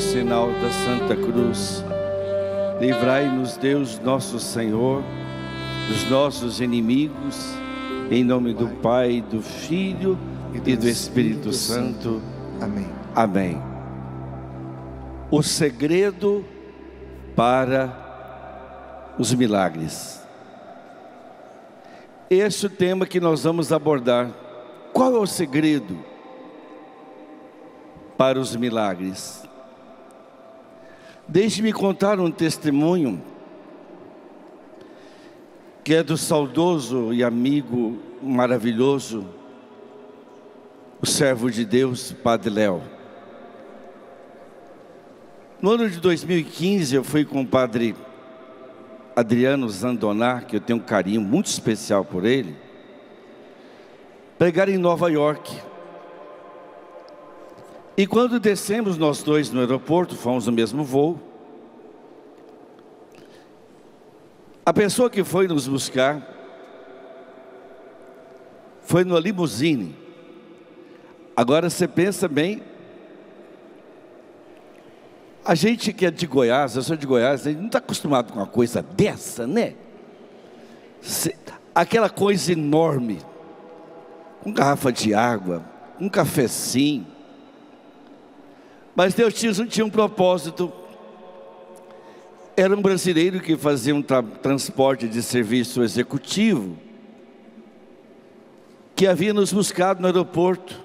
sinal da Santa Cruz, livrai-nos, Deus nosso Senhor, dos nossos inimigos, em nome do Pai, do Filho e do Espírito Santo. Amém. Amém. O segredo para os milagres. Esse é o tema que nós vamos abordar. Qual é o segredo para os milagres? Deixe-me contar um testemunho que é do saudoso e amigo maravilhoso, o servo de Deus, Padre Léo. No ano de 2015, eu fui com o Padre Adriano Zandoná, que eu tenho um carinho muito especial por ele, pregar em Nova York. E quando descemos nós dois no aeroporto, fomos no mesmo voo, a pessoa que foi nos buscar foi numa limusine. Agora você pensa bem, a gente que é de Goiás, eu sou de Goiás, a gente não está acostumado com uma coisa dessa, né? Aquela coisa enorme, com garrafa de água, um cafezinho. Mas Deus tinha um propósito. Era um brasileiro que fazia um transporte de serviço executivo, que havia nos buscado no aeroporto.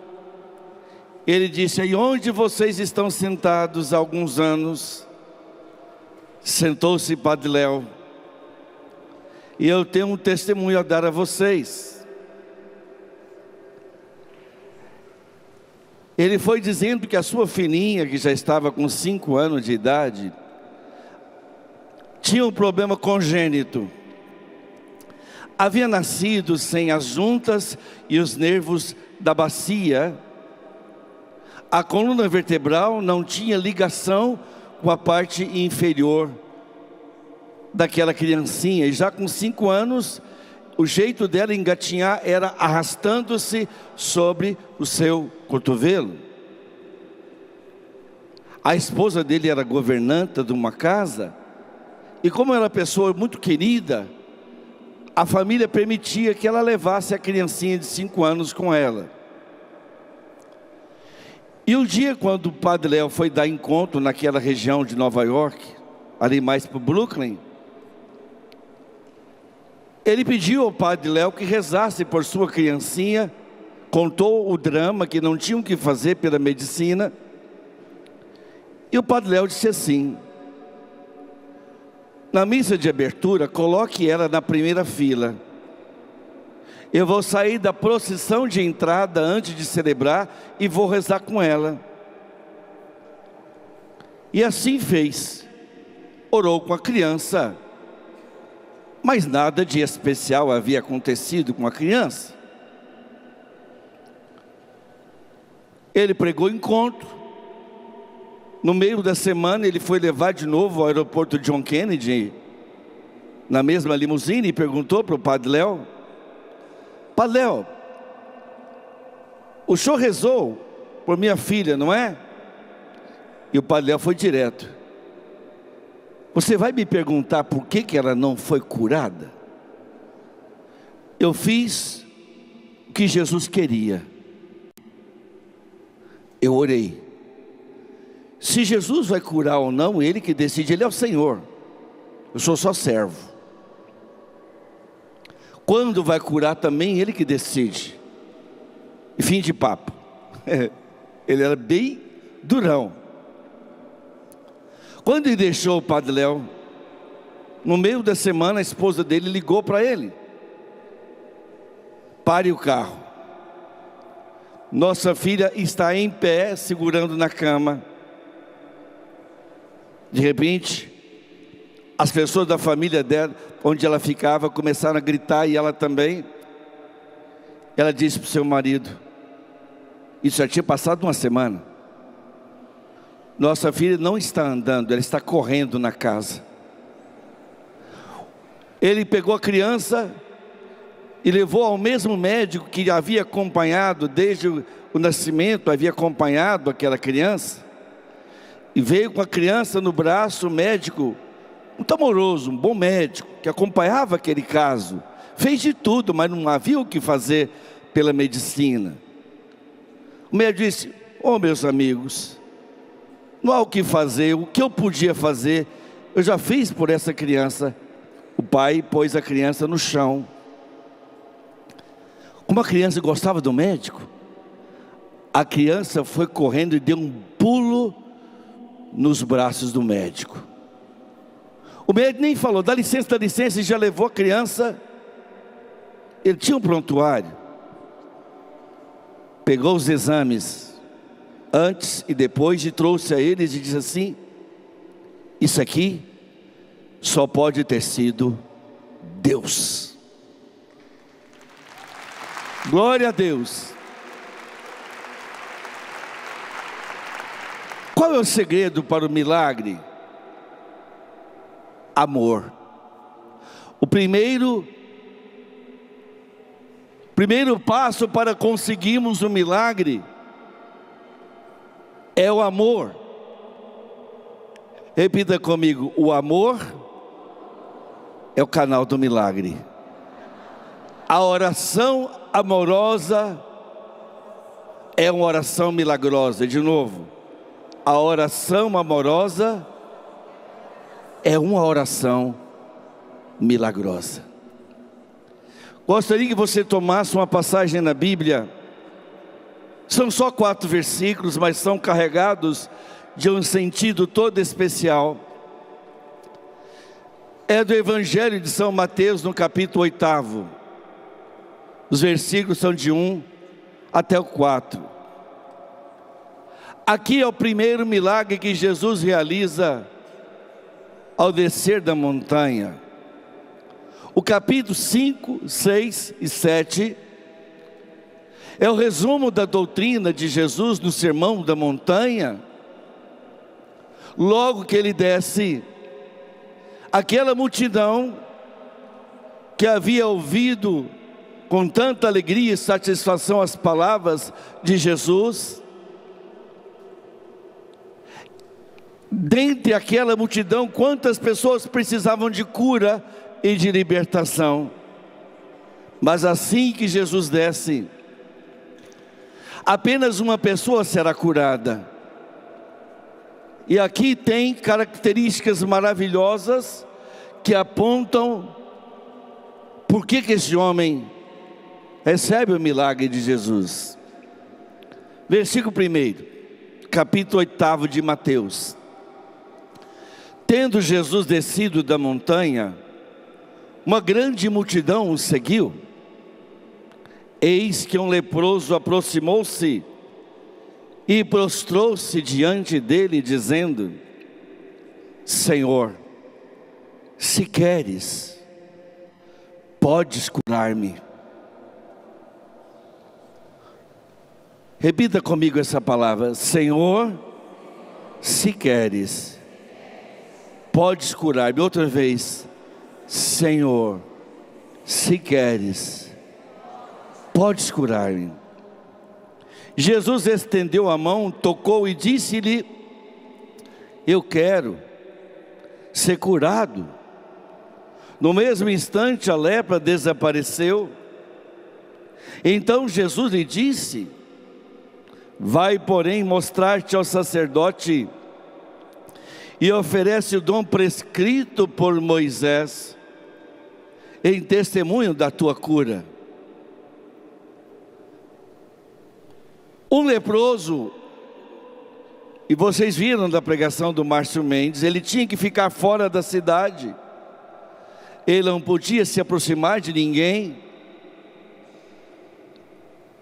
Ele disse: aí onde vocês estão sentados há alguns anos? Sentou-se Padre Léo, e eu tenho um testemunho a dar a vocês. Ele foi dizendo que a sua filhinha, que já estava com 5 anos de idade, tinha um problema congênito. Havia nascido sem as juntas e os nervos da bacia. A coluna vertebral não tinha ligação com a parte inferior daquela criancinha. E já com 5 anos, o jeito dela engatinhar era arrastando-se sobre o seu cotovelo. A esposa dele era governanta de uma casa, e como era uma pessoa muito querida, a família permitia que ela levasse a criancinha de 5 anos com ela. E um dia, quando o Padre Léo foi dar encontro naquela região de Nova York, ali mais para o Brooklyn, ele pediu ao Padre Léo que rezasse por sua criancinha, contou o drama que não tinham que fazer pela medicina, e o Padre Léo disse assim: na missa de abertura, coloque ela na primeira fila. Eu vou sair da procissão de entrada antes de celebrar e vou rezar com ela. E assim fez. Orou com a criança, mas nada de especial havia acontecido com a criança. Ele pregou encontro. No meio da semana ele foi levar de novo ao aeroporto John Kennedy, na mesma limusine, e perguntou para o Padre Léo: Padre Léo, o senhor rezou por minha filha, não é? E o Padre Léo foi direto: você vai me perguntar por que ela não foi curada? Eu fiz o que Jesus queria. Eu orei. Se Jesus vai curar ou não, Ele que decide, Ele é o Senhor. Eu sou só servo. Quando vai curar também, Ele que decide. E fim de papo. Ele era bem durão. Quando ele deixou o Padre Léo, no meio da semana a esposa dele ligou para ele: pare o carro, nossa filha está em pé, segurando na cama. De repente, as pessoas da família dela, onde ela ficava, começaram a gritar, e ela também. Ela disse para o seu marido, isso já tinha passado uma semana: nossa filha não está andando, ela está correndo na casa. Ele pegou a criança e levou ao mesmo médico que havia acompanhado desde o nascimento, havia acompanhado aquela criança. e veio com a criança no braço. O médico, muito amoroso, um bom médico, que acompanhava aquele caso, fez de tudo, mas não havia o que fazer pela medicina. O médico disse: "Oh, meus amigos, não há o que fazer, o que eu podia fazer, eu já fiz por essa criança." O pai pôs a criança no chão. Como a criança gostava do médico, a criança foi correndo e deu um pulo nos braços do médico. O médico nem falou: dá licença, e já levou a criança. Ele tinha um prontuário, pegou os exames antes e depois e trouxe a eles e disse assim: isso aqui só pode ter sido Deus. Glória a Deus. Qual é o segredo para o milagre? Amor. O primeiro passo para conseguirmos o milagre é o amor. Repita comigo: o amor é o canal do milagre. A oração amorosa é uma oração milagrosa. De novo, a oração amorosa é uma oração milagrosa. Gostaria que você tomasse uma passagem na Bíblia. São só 4 versículos, mas são carregados de um sentido todo especial. É do Evangelho de São Mateus, no capítulo 8. Os versículos são de 1 até o 4. Aqui é o primeiro milagre que Jesus realiza ao descer da montanha. O capítulo 5, 6 e 7 é o resumo da doutrina de Jesus no Sermão da Montanha. Logo que ele desce, aquela multidão que havia ouvido com tanta alegria e satisfação as palavras de Jesus, dentre aquela multidão, quantas pessoas precisavam de cura e de libertação. Mas assim que Jesus desce, apenas uma pessoa será curada. E aqui tem características maravilhosas que apontam por que esse homem recebe o milagre de Jesus. Versículo 1, capítulo 8 de Mateus. Tendo Jesus descido da montanha, uma grande multidão o seguiu. Eis que um leproso aproximou-se e prostrou-se diante dele, dizendo: Senhor, se queres, podes curar-me. Repita comigo essa palavra: Senhor, se queres, podes curar-me. Outra vez: Senhor, se queres, podes curar-me. Jesus estendeu a mão, tocou e disse-lhe: eu quero ser curado. No mesmo instante a lepra desapareceu. Então Jesus lhe disse: vai, porém, mostrar-te ao sacerdote e oferece o dom prescrito por Moisés em testemunho da tua cura. Um leproso, e vocês viram da pregação do Márcio Mendes, ele tinha que ficar fora da cidade, ele não podia se aproximar de ninguém.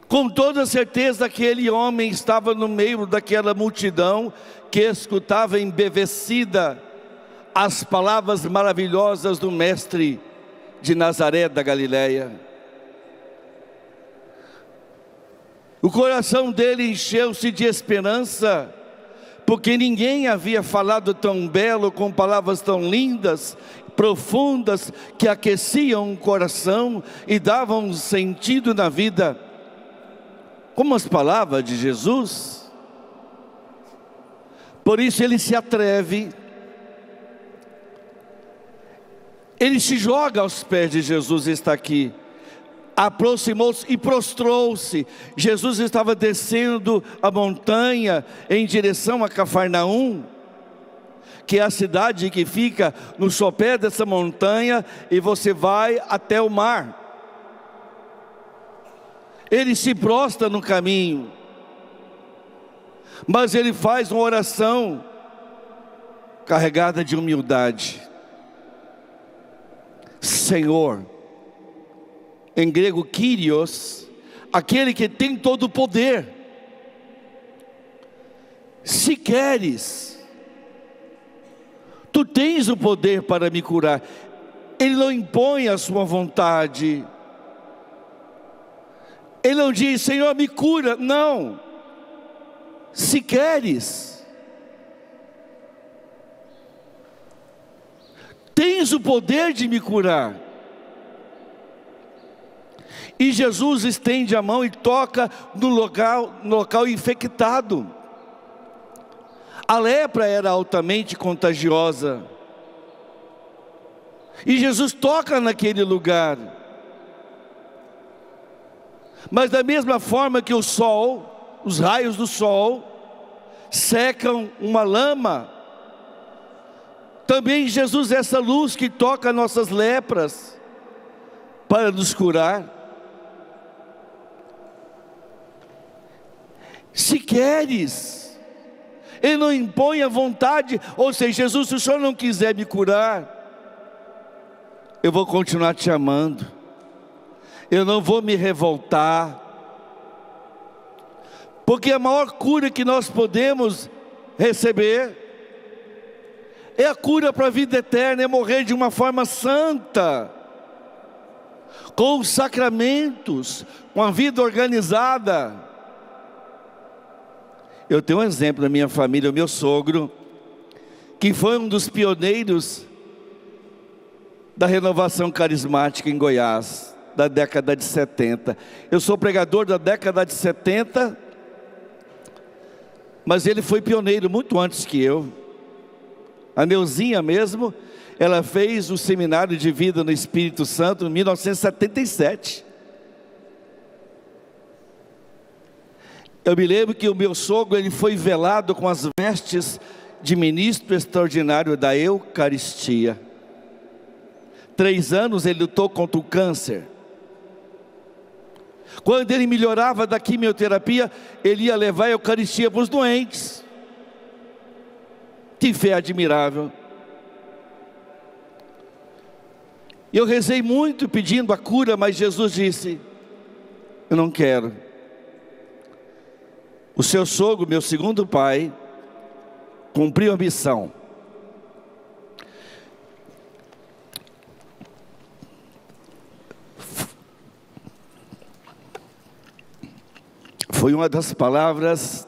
Com toda certeza aquele homem estava no meio daquela multidão que escutava embevecida as palavras maravilhosas do mestre de Nazaré da Galileia. O coração dele encheu-se de esperança, porque ninguém havia falado tão belo, com palavras tão lindas, profundas, que aqueciam o coração e davam sentido na vida, como as palavras de Jesus. Por isso ele se atreve, ele se joga aos pés de Jesus. Está aqui, aproximou-se e prostrou-se. Jesus estava descendo a montanha em direção a Cafarnaum, que é a cidade que fica no sopé dessa montanha, e você vai até o mar. Ele se prostra no caminho, mas ele faz uma oração carregada de humildade. Senhor, em grego Kyrios, aquele que tem todo o poder, se queres, tu tens o poder para me curar. Ele não impõe a sua vontade, ele não diz, Senhor, me cura. Não, se queres, tens o poder de me curar. E Jesus estende a mão e toca no local infectado. A lepra era altamente contagiosa, e Jesus toca naquele lugar. Mas da mesma forma que o sol, os raios do sol secam uma lama, também Jesus é essa luz que toca nossas lepras para nos curar. Se queres, ele não impõe a vontade. Ou seja, Jesus, se o Senhor não quiser me curar, eu vou continuar te amando, eu não vou me revoltar, porque a maior cura que nós podemos receber é a cura para a vida eterna, é morrer de uma forma santa, com os sacramentos, com a vida organizada. Eu tenho um exemplo na minha família, o meu sogro, que foi um dos pioneiros da renovação carismática em Goiás, da década de 70. Eu sou pregador da década de 70, mas ele foi pioneiro muito antes que eu. A Neuzinha mesmo, ela fez o seminário de vida no Espírito Santo em 1977. Eu me lembro que o meu sogro, ele foi velado com as vestes de ministro extraordinário da Eucaristia. 3 anos ele lutou contra o câncer. Quando ele melhorava da quimioterapia, ele ia levar a Eucaristia para os doentes. Que fé admirável. Eu rezei muito pedindo a cura, mas Jesus disse, eu não quero. O seu sogro, meu segundo pai, cumpriu a missão. Foi uma das palavras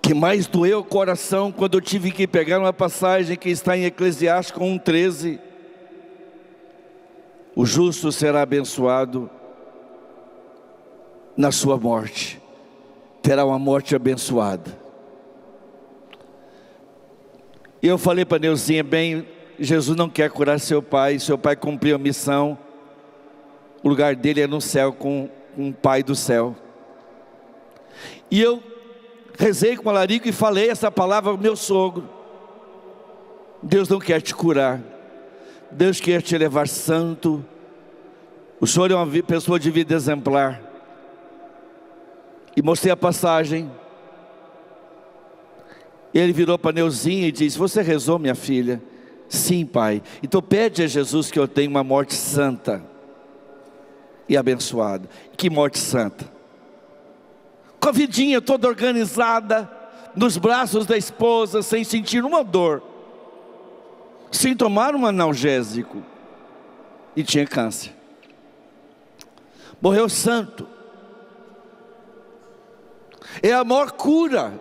que mais doeu o coração quando eu tive que pegar uma passagem que está em Eclesiástico 1:13. O justo será abençoado na sua morte, terá uma morte abençoada. E eu falei para Neuzinha, bem, Jesus não quer curar seu pai cumpriu a missão, o lugar dele é no céu com o Pai do céu. E eu rezei com o Alarico e falei essa palavra ao meu sogro. Deus não quer te curar, Deus quer te levar santo. O senhor é uma pessoa de vida exemplar. E mostrei a passagem. Ele virou para Neuzinha e disse, você rezou, minha filha? Sim, pai. Então pede a Jesus que eu tenha uma morte santa e abençoada. Que morte santa? Com a vidinha toda organizada, nos braços da esposa, sem sentir uma dor, sem tomar um analgésico, e tinha câncer. Morreu santo. É a maior cura,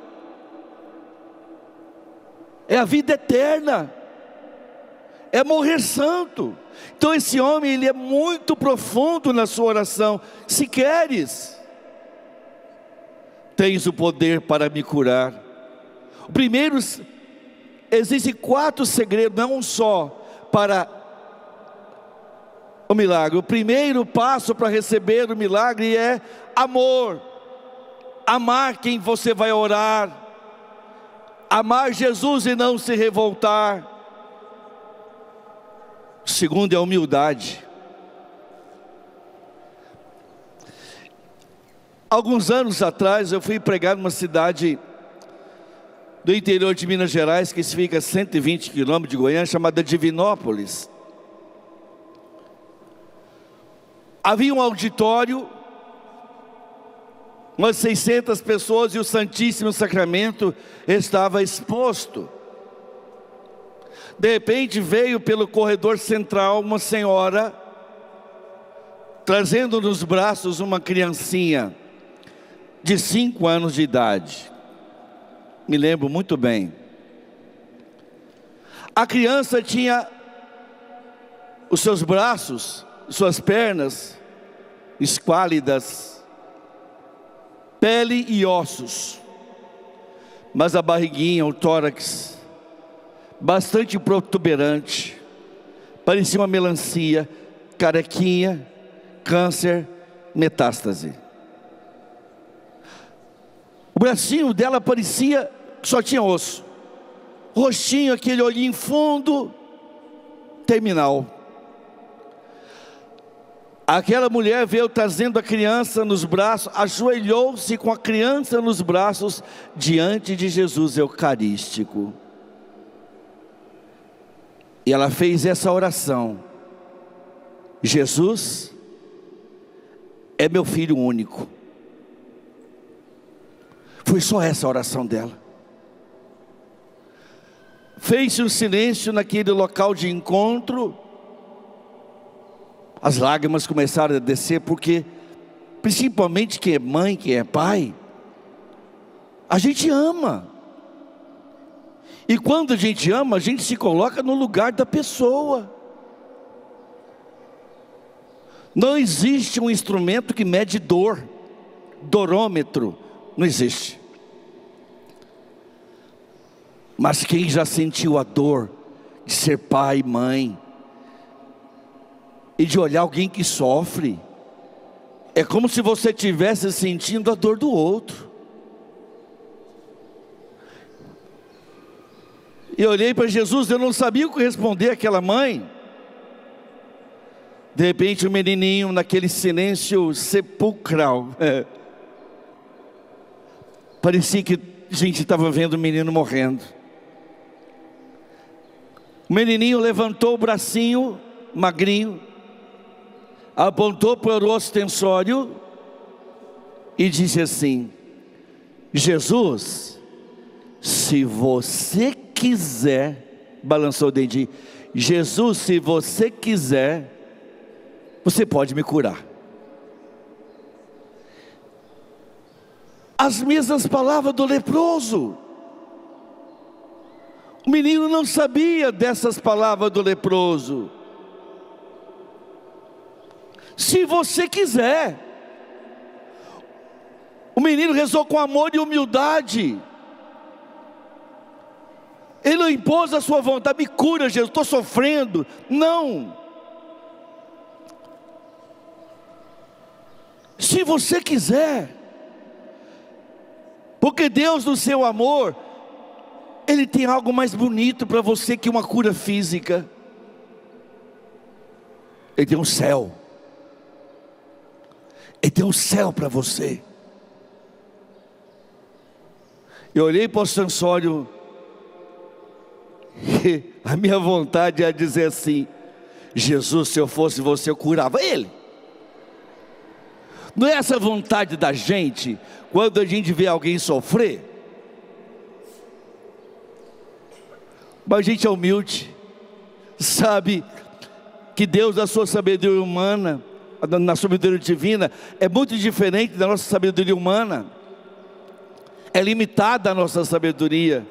é a vida eterna, é morrer santo. Então esse homem, ele é muito profundo na sua oração. Se queres, tens o poder para me curar. Primeiro, existem 4 segredos, não só para o milagre. O primeiro passo para receber o milagre é amor. Amar quem você vai orar. Amar Jesus e não se revoltar. O segundo é a humildade. Alguns anos atrás eu fui pregar numa cidade do interior de Minas Gerais, que fica a 120 quilômetros de Goiânia, chamada Divinópolis. Havia um auditório, umas 600 pessoas, e o Santíssimo Sacramento estava exposto. De repente veio pelo corredor central uma senhora, trazendo nos braços uma criancinha de 5 anos de idade. Me lembro muito bem. A criança tinha os seus braços, suas pernas esquálidas, pele e ossos, mas a barriguinha, o tórax, bastante protuberante, parecia uma melancia, carequinha, câncer, metástase. O bracinho dela parecia que só tinha osso, rostinho, aquele olhinho fundo, terminal. Aquela mulher veio trazendo a criança nos braços, ajoelhou-se com a criança nos braços diante de Jesus Eucarístico. E ela fez essa oração: Jesus é meu filho único. Foi só essa a oração dela. Fez-se um silêncio naquele local de encontro. As lágrimas começaram a descer, porque principalmente quem é mãe, quem é pai, a gente ama. E quando a gente ama, a gente se coloca no lugar da pessoa. Não existe um instrumento que mede dor, dorômetro, não existe. Mas quem já sentiu a dor de ser pai e mãe, e de olhar alguém que sofre, é como se você estivesse sentindo a dor do outro. E eu olhei para Jesus, eu não sabia o que responder àquela mãe. De repente o menininho, naquele silêncio sepulcral, parecia que a gente estava vendo o menino morrendo. O menininho levantou o bracinho, magrinho, apontou para o ostensório e disse assim: Jesus, se você quiser, balançou o dedinho, Jesus, se você quiser, você pode me curar. As mesmas palavras do leproso. O menino não sabia dessas palavras do leproso. Se você quiser. O menino rezou com amor e humildade. Ele não impôs a sua vontade: me cura, Jesus, estou sofrendo. Não. Se você quiser. Porque Deus, no seu amor, Ele tem algo mais bonito para você que uma cura física. Ele tem um céu. Ele tem um céu para você. Eu olhei para o ostensório e a minha vontade é dizer assim: Jesus, se eu fosse você, eu curava ele. Não é essa vontade da gente, quando a gente vê alguém sofrer? Mas a gente é humilde, sabe que Deus, na sua sabedoria humana, na sabedoria divina, é muito diferente da nossa sabedoria humana. É limitada a nossa sabedoria.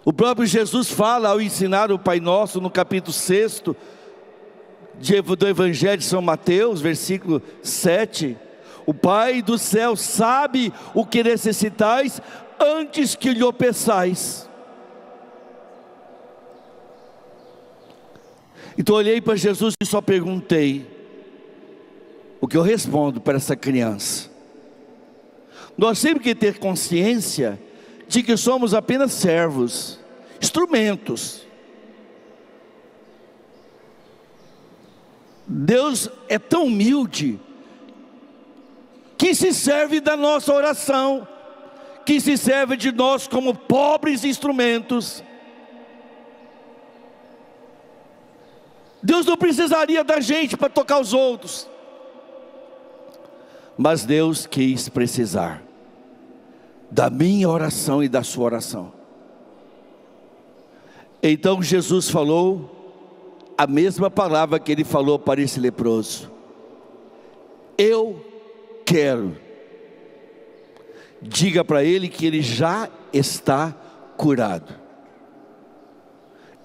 O próprio Jesus fala ao ensinar o Pai Nosso no capítulo 6 do Evangelho de São Mateus, versículo 7. O Pai do céu sabe o que necessitais antes que lhe peçais. Então olhei para Jesus e só perguntei: o que eu respondo para essa criança? Nós temos que ter consciência de que somos apenas servos, instrumentos. Deus é tão humilde que se serve da nossa oração, que se serve de nós como pobres instrumentos. Deus não precisaria da gente para tocar os outros, mas Deus quis precisar da minha oração e da sua oração. Então Jesus falou a mesma palavra que ele falou para esse leproso: eu quero. Diga para ele que ele já está curado.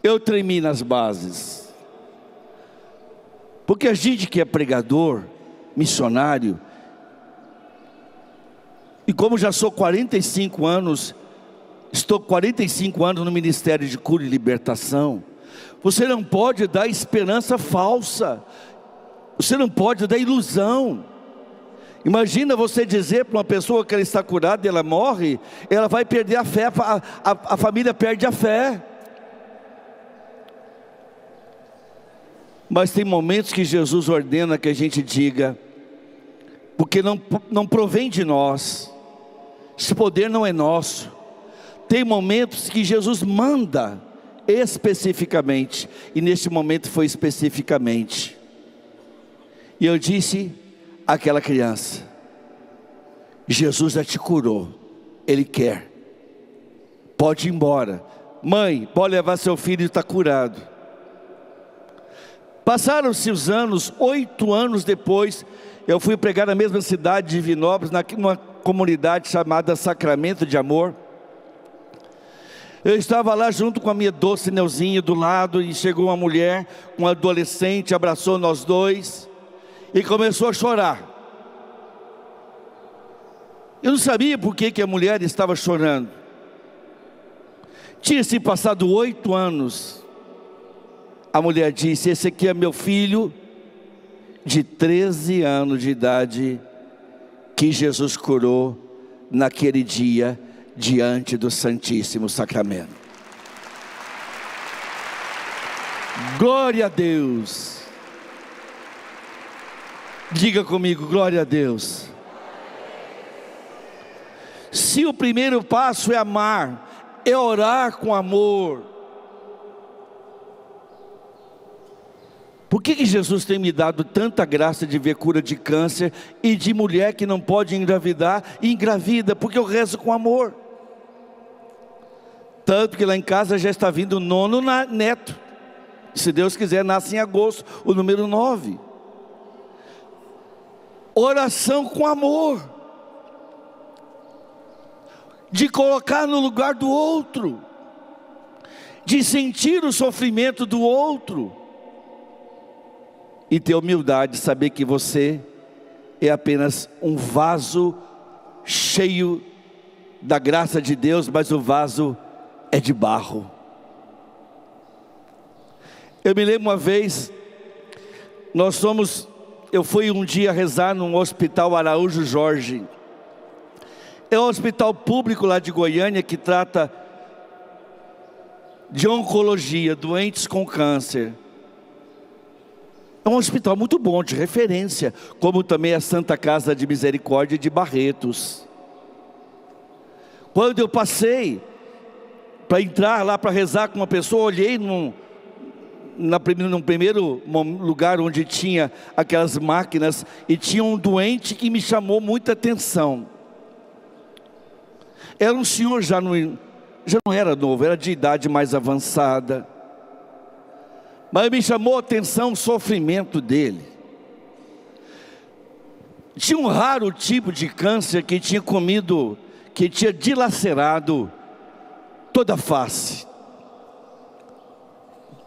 Eu tremi nas bases, porque a gente que é pregador, missionário, e como já sou 45 anos, estou 45 anos no Ministério de Cura e Libertação, você não pode dar esperança falsa, você não pode dar ilusão. Imagina você dizer para uma pessoa que ela está curada e ela morre, ela vai perder a fé, a família perde a fé. Mas tem momentos que Jesus ordena que a gente diga, porque não provém de nós, esse poder não é nosso. Tem momentos que Jesus manda especificamente, e neste momento foi especificamente. E eu disse àquela criança: Jesus já te curou, Ele quer, pode ir embora. Mãe, pode levar seu filho, está curado. Passaram-se os anos, 8 anos depois, eu fui pregar na mesma cidade de Divinópolis, numa comunidade chamada Sacramento de Amor. Eu estava lá junto com a minha doce Neuzinha do lado, e chegou uma mulher, um adolescente, abraçou nós dois e começou a chorar. Eu não sabia por que a mulher estava chorando. Tinha se passado 8 anos. A mulher disse: esse aqui é meu filho de 13 anos de idade, que Jesus curou naquele dia, diante do Santíssimo Sacramento. Glória a Deus. Diga comigo: glória a Deus. Se o primeiro passo é amar, é orar com amor. Por que Jesus tem me dado tanta graça de ver cura de câncer e de mulher que não pode engravidar e engravida? Porque eu rezo com amor. Tanto que lá em casa já está vindo o 9º neto. Se Deus quiser, nasce em agosto, o número 9. Oração com amor, de colocar no lugar do outro, de sentir o sofrimento do outro, e ter humildade de saber que você é apenas um vaso cheio da graça de Deus, mas o vaso é de barro. Eu me lembro uma vez, eu fui um dia rezar num hospital Araújo Jorge. É um hospital público lá de Goiânia que trata de oncologia, doentes com câncer. É um hospital muito bom, de referência, como também a Santa Casa de Misericórdia de Barretos. Quando eu passei para entrar lá para rezar com uma pessoa, olhei num primeiro lugar onde tinha aquelas máquinas, e tinha um doente que me chamou muita atenção. Era um senhor já não era novo, era de idade mais avançada, mas me chamou a atenção o sofrimento dele. Tinha um raro tipo de câncer que tinha dilacerado toda a face,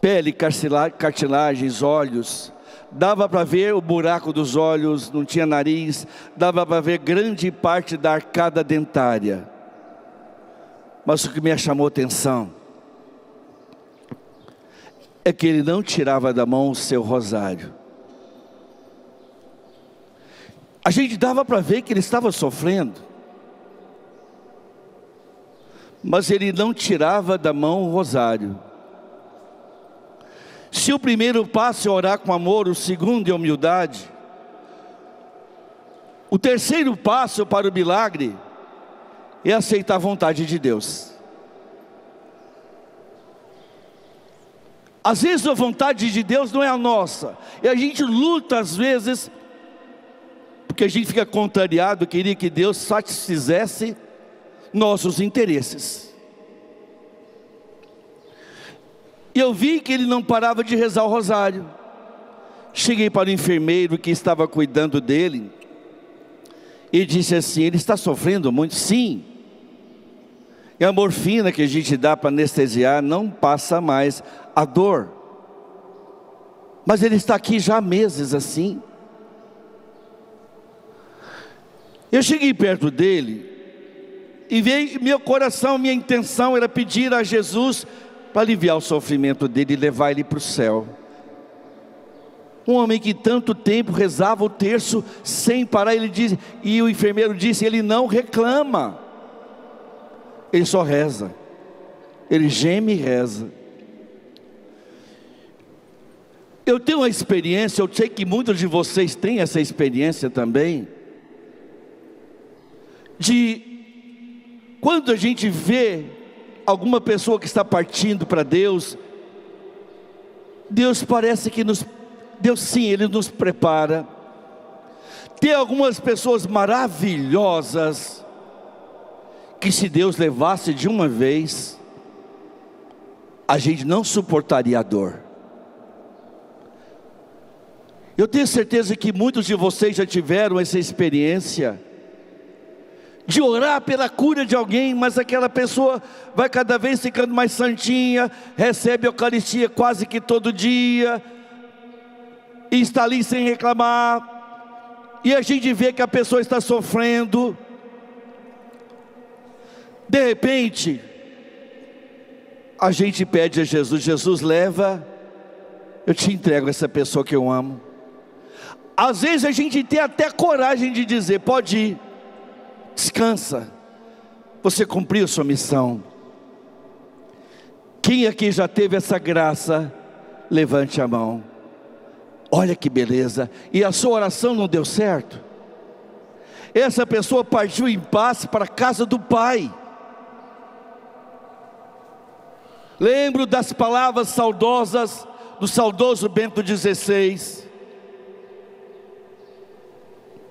pele, cartilagens, olhos. Dava para ver o buraco dos olhos, não tinha nariz. Dava para ver grande parte da arcada dentária. Mas o que me chamou a atenção é que ele não tirava da mão o seu rosário. A gente dava para ver que ele estava sofrendo, mas ele não tirava da mão o rosário. Se o primeiro passo é orar com amor, o segundo é humildade, o terceiro passo para o milagre é aceitar a vontade de Deus. Às vezes a vontade de Deus não é a nossa, e a gente luta às vezes, porque a gente fica contrariado, queria que Deus satisfizesse nossos interesses. E eu vi que ele não parava de rezar o rosário. Cheguei para o enfermeiro que estava cuidando dele, e disse assim: ele está sofrendo muito? Sim. E a morfina que a gente dá para anestesiar não passa mais a dor. Mas ele está aqui já há meses assim. Eu cheguei perto dele e veio meu coração, minha intenção era pedir a Jesus para aliviar o sofrimento dele e levar ele para o céu. Um homem que tanto tempo rezava o terço sem parar, ele disse, e o enfermeiro disse, ele não reclama, ele só reza, ele geme e reza. Eu tenho uma experiência, eu sei que muitos de vocês têm essa experiência também, de quando a gente vê alguma pessoa que está partindo para Deus, Deus parece que Deus sim, Ele nos prepara. Tem algumas pessoas maravilhosas, que se Deus levasse de uma vez, a gente não suportaria a dor. Eu tenho certeza que muitos de vocês já tiveram essa experiência, de orar pela cura de alguém, mas aquela pessoa vai cada vez ficando mais santinha, recebe a Eucaristia quase que todo dia, e está ali sem reclamar, e a gente vê que a pessoa está sofrendo. De repente, a gente pede a Jesus, Jesus leva, eu te entrego essa pessoa que eu amo. Às vezes a gente tem até coragem de dizer, pode ir, descansa, você cumpriu sua missão. Quem aqui já teve essa graça, levante a mão. Olha que beleza, e a sua oração não deu certo? Essa pessoa partiu em paz para a casa do Pai. Lembro das palavras saudosas do saudoso Bento XVI,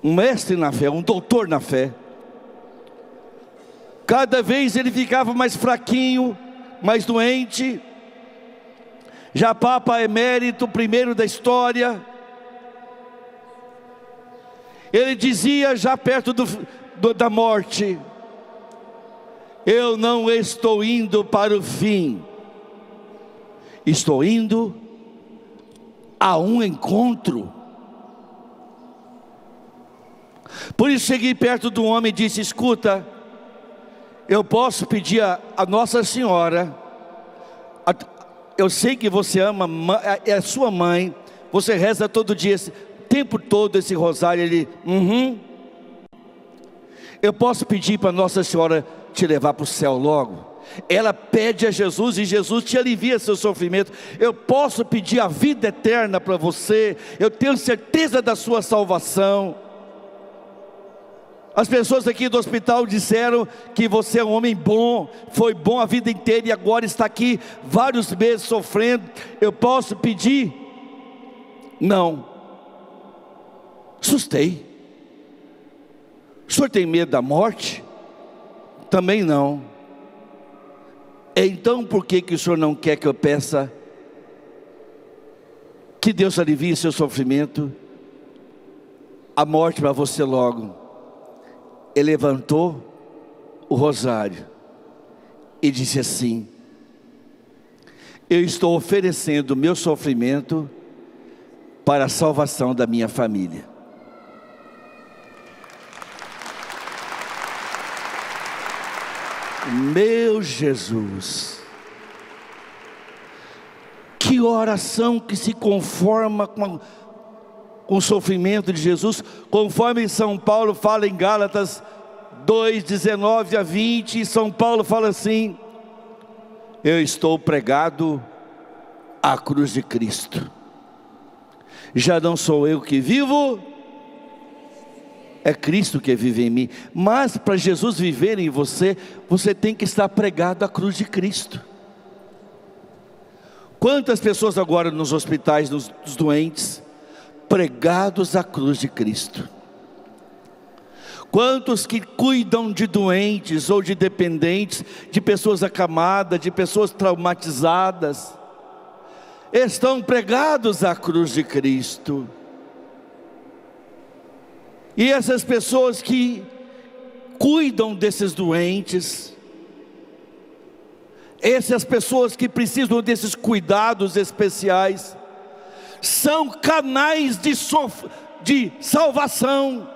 um mestre na fé, um doutor na fé. Cada vez ele ficava mais fraquinho, mais doente, já Papa Emérito, primeiro da história. Ele dizia já perto da morte, eu não estou indo para o fim, estou indo a um encontro. Por isso cheguei perto do homem e disse, escuta, eu posso pedir a Nossa Senhora, eu sei que você ama, é sua mãe, você reza todo dia, o tempo todo esse rosário. Ele, eu posso pedir para Nossa Senhora te levar para o céu logo? Ela pede a Jesus e Jesus te alivia seu sofrimento. Eu posso pedir a vida eterna para você, eu tenho certeza da sua salvação. As pessoas aqui do hospital disseram que você é um homem bom, foi bom a vida inteira e agora está aqui vários meses sofrendo. Eu posso pedir? Não. Assustei. O senhor tem medo da morte? Também não. Então por que o senhor não quer que eu peça que Deus alivie seu sofrimento, a morte para você logo? Ele levantou o rosário e disse assim, eu estou oferecendo o meu sofrimento para a salvação da minha família. Meu Jesus, que oração que se conforma com o sofrimento de Jesus, conforme São Paulo fala em Gálatas 2:19-20, São Paulo fala assim: eu estou pregado à cruz de Cristo, já não sou eu que vivo, é Cristo que vive em mim. Mas para Jesus viver em você, você tem que estar pregado à cruz de Cristo. Quantas pessoas agora nos hospitais, dos doentes, pregados à cruz de Cristo? Quantos que cuidam de doentes ou de dependentes, de pessoas acamadas, de pessoas traumatizadas, estão pregados à cruz de Cristo. E essas pessoas que cuidam desses doentes, essas pessoas que precisam desses cuidados especiais, são canais de salvação.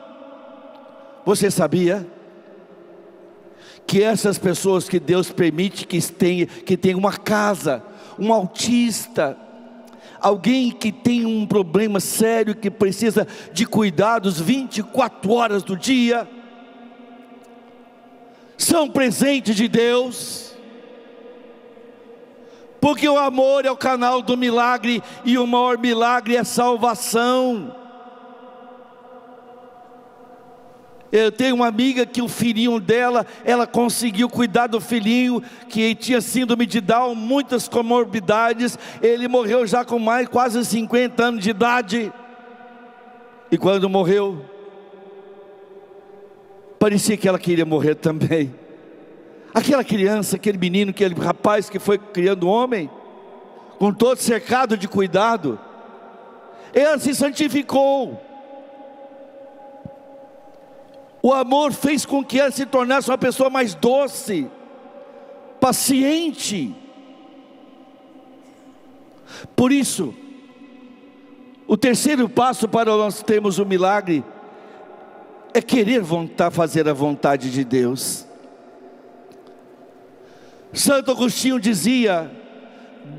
Você sabia que essas pessoas que Deus permite que tenham uma casa, um autista, alguém que tem um problema sério, que precisa de cuidados 24 horas do dia, são presentes de Deus, porque o amor é o canal do milagre, e o maior milagre é a salvação. Eu tenho uma amiga que o filhinho dela, ela conseguiu cuidar do filhinho, que tinha síndrome de Down, muitas comorbidades. Ele morreu já com quase 50 anos de idade. E quando morreu, parecia que ela queria morrer também. Aquela criança, aquele menino, aquele rapaz que foi criando homem, com todo cercado de cuidado, ela se santificou. O amor fez com que ela se tornasse uma pessoa mais doce, paciente. Por isso, o terceiro passo para nós termos o milagre é querer fazer a vontade de Deus. Santo Agostinho dizia: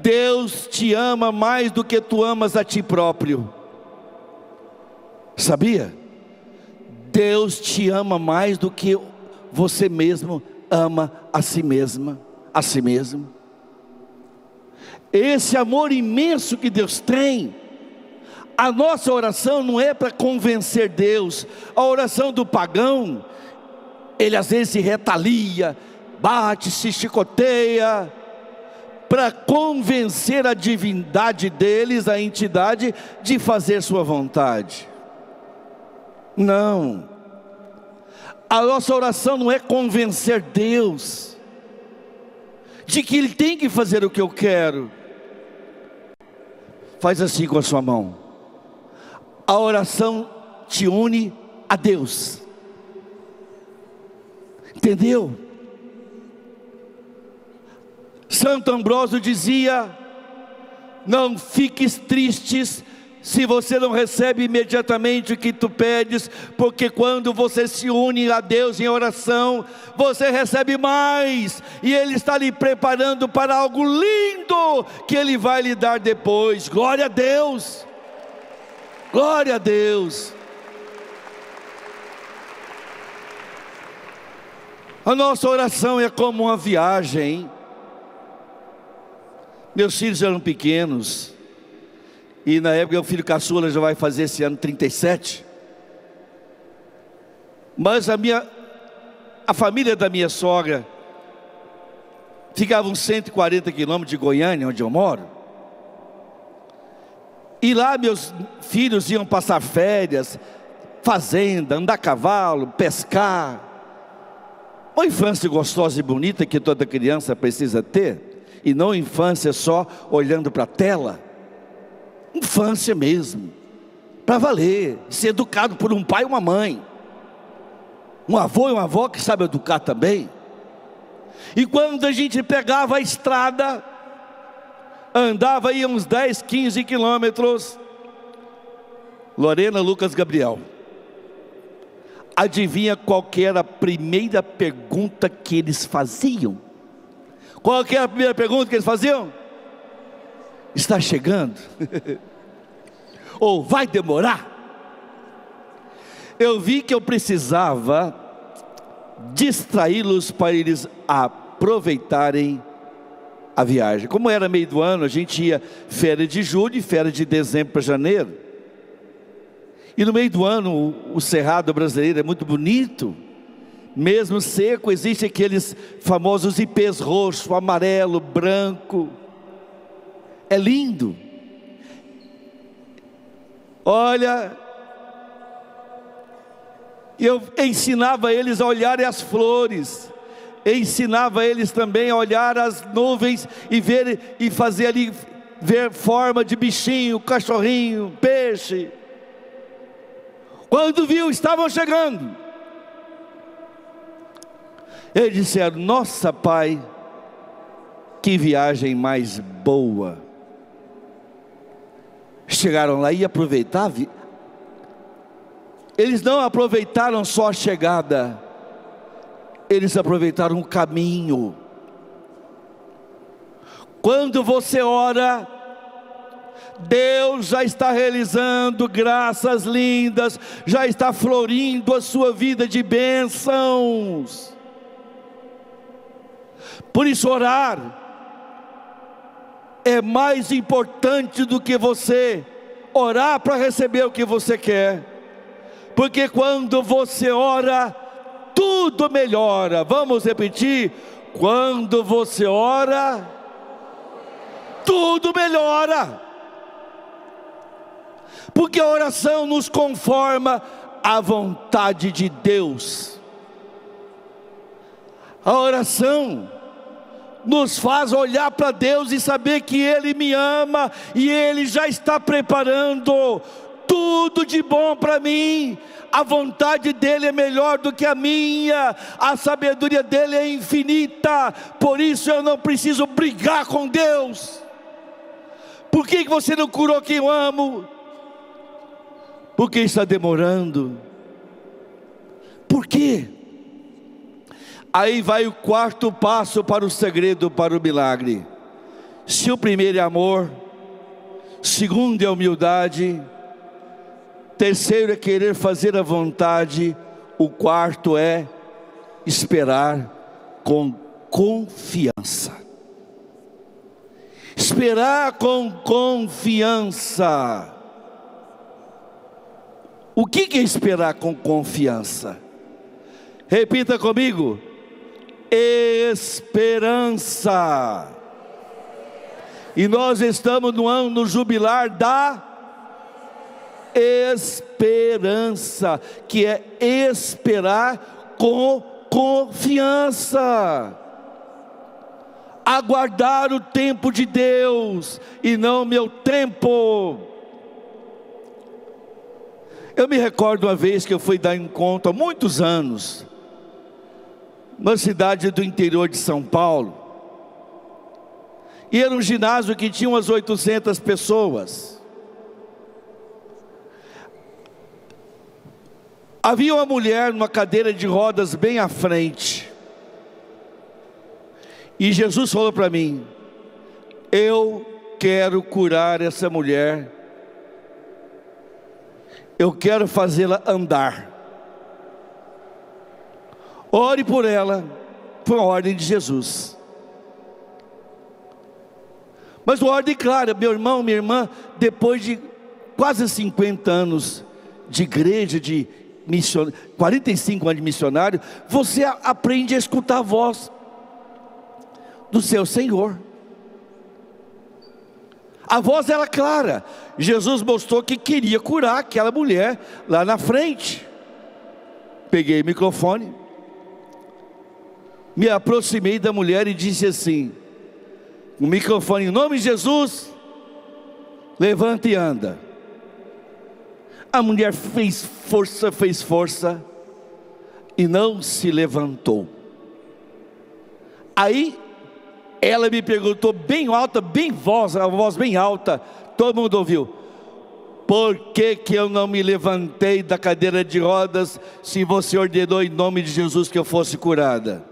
Deus te ama mais do que tu amas a ti próprio. Sabia? Deus te ama mais do que você mesmo ama a si mesma, a si mesmo. Esse amor imenso que Deus tem, a nossa oração não é para convencer Deus. A oração do pagão, ele às vezes se retalia, bate, se chicoteia, para convencer a divindade deles, a entidade, de fazer sua vontade. Não, a nossa oração não é convencer Deus de que Ele tem que fazer o que eu quero. Faz assim com a sua mão. A oração te une a Deus. Entendeu? Santo Ambrósio dizia: não fiques tristes se você não recebe imediatamente o que tu pedes, porque quando você se une a Deus em oração, você recebe mais, e Ele está lhe preparando para algo lindo, que Ele vai lhe dar depois. Glória a Deus, glória a Deus. A nossa oração é como uma viagem. Meus filhos eram pequenos, e na época o filho caçula já vai fazer esse ano 37. Mas a família da minha sogra ficava uns 140 quilômetros de Goiânia, onde eu moro. E lá meus filhos iam passar férias, fazenda, andar a cavalo, pescar. Uma infância gostosa e bonita que toda criança precisa ter. E não infância só olhando para a tela. Infância mesmo, para valer, ser educado por um pai e uma mãe, um avô e uma avó que sabe educar também. E quando a gente pegava a estrada, andava aí uns 10, 15 quilômetros, Lorena, Lucas, Gabriel, Adivinha qual que era a primeira pergunta que eles faziam? Qual que era a primeira pergunta que eles faziam? Está chegando? Ou vai demorar? Eu vi que eu precisava distraí-los para eles aproveitarem a viagem. Como era meio do ano, a gente ia férias de julho e férias de dezembro para janeiro. E no meio do ano, o cerrado brasileiro é muito bonito. Mesmo seco, existem aqueles famosos ipês roxo, amarelo, branco. É lindo. Olha, eu ensinava eles a olharem as flores, ensinava eles também a olhar as nuvens e ver, e fazer ali, ver forma de bichinho, cachorrinho, peixe. Quando viu, estavam chegando. Eles disseram: nossa, pai, que viagem mais boa. Chegaram lá e aproveitaram. Eles não aproveitaram só a chegada, eles aproveitaram o caminho. Quando você ora, Deus já está realizando graças lindas, já está florindo a sua vida de bênçãos. Por isso orar é mais importante do que você orar para receber o que você quer. Porque quando você ora, tudo melhora. Vamos repetir: quando você ora, tudo melhora. Porque a oração nos conforma à vontade de Deus. A oração nos faz olhar para Deus e saber que Ele me ama e Ele já está preparando tudo de bom para mim. A vontade dEle é melhor do que a minha, a sabedoria dEle é infinita. Por isso eu não preciso brigar com Deus. Por que você não curou quem eu amo? Porque está demorando. Por quê? Aí vai o quarto passo para o segredo, para o milagre. Se o primeiro é amor, segundo é humildade, terceiro é querer fazer a vontade, o quarto é esperar com confiança. Esperar com confiança. O que é esperar com confiança? Repita comigo: esperança. E nós estamos no ano jubilar da esperança, que é esperar com confiança, aguardar o tempo de Deus e não meu tempo. Eu me recordo uma vez que eu fui dar encontro há muitos anos, numa cidade do interior de São Paulo, e era um ginásio que tinha umas 800 pessoas. Havia uma mulher numa cadeira de rodas bem à frente, e Jesus falou para mim: eu quero curar essa mulher, eu quero fazê-la andar. Ore por ela. Foi uma ordem de Jesus, mas uma ordem clara. Meu irmão, minha irmã, depois de quase 50 anos de igreja, de 45 anos de missionário, você aprende a escutar a voz do seu Senhor. A voz era clara. Jesus mostrou que queria curar aquela mulher lá na frente. Peguei o microfone, me aproximei da mulher e disse assim, o microfone: em nome de Jesus, levanta e anda. A mulher fez força e não se levantou. Aí ela me perguntou bem alta, a voz bem alta, todo mundo ouviu: por que que eu não me levantei da cadeira de rodas, se você ordenou em nome de Jesus que eu fosse curada?